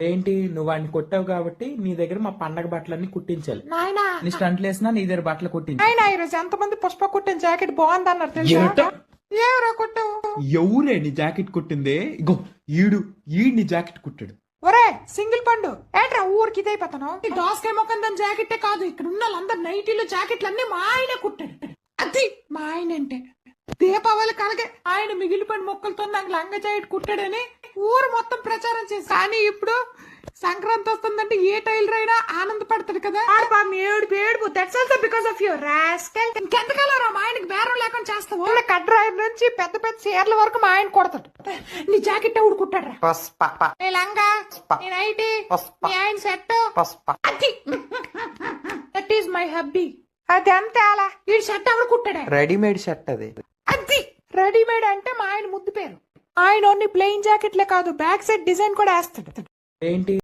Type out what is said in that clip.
ఏంటి నువ్వు వాడిని కొట్టావు కాబట్టి నీ దగ్గర మా పండగ బట్టలన్నీ కుట్టించాలి. నాయనా నీ స్టంట్లు వేసినా నీ దగ్గర బట్టలు కుట్టించాలి. నాయనా ఈరోజు ఎంతమంది పుష్ప కుట్టిన జాకెట్ బాగుంది అన్నారు తెలుసా? ఎవరో కుట్టావు? ఎవరే నీ జాకెట్ కుట్టిందే? ఇగో ఈడు నీ జాకెట్ కుట్టాడు. ఒరే సింగిల్ పండు ఏంట్రా ఊరికి ఇదైపోతాను. ఈ దోసకాయ మొక్కం దాని జాకెట్టే కాదు, ఇక్కడ ఉన్న వాళ్ళందరు నైటీలు జాకెట్లు అన్ని మా ఆయనే కుట్టాడు. అది మా ఆయన అంటే దీపావళి కలగే ఆయన మిగిలిపోయిన మొక్కలతో నాకు లంగా జాకెట్ కుట్టాడని ఊరు మొత్తం ప్రచారం చేసి, కానీ ఇప్పుడు సంక్రాంతి వస్తుందంటే ఏ టైలర్ అయినా ఆనందపడతాడు కదా. ఏడుపు that's also because of your rascal. ఇంకెంతకాలం మా ఆయనకి బేరం లేకుండా చేస్తావు? కడ్రాయి నుంచి పెద్ద పెద్ద చీరల వరకు మా ఆయన కొడతాడు. నీ జాకెట్ ఎవడు కుట్టాడు? నీ లంగా, నీ నైటీ, నీ ఆయన సెట్, అది దట్ ఈస్ మై హబ్బీ. అది అంతే. అలా ఈ షర్ట్ ఎవడు కుట్టాడా? రెడీమేడ్ షర్ట్ అది. అది రెడీమేడ్ అంటే మా ఆయన ముద్దు పేరు. ఆయన ఓన్లీ ప్లెయిన్ జాకెట్లే కాదు బ్యాక్ సైడ్ డిజైన్ కూడా వేస్తాడు. ఏంటి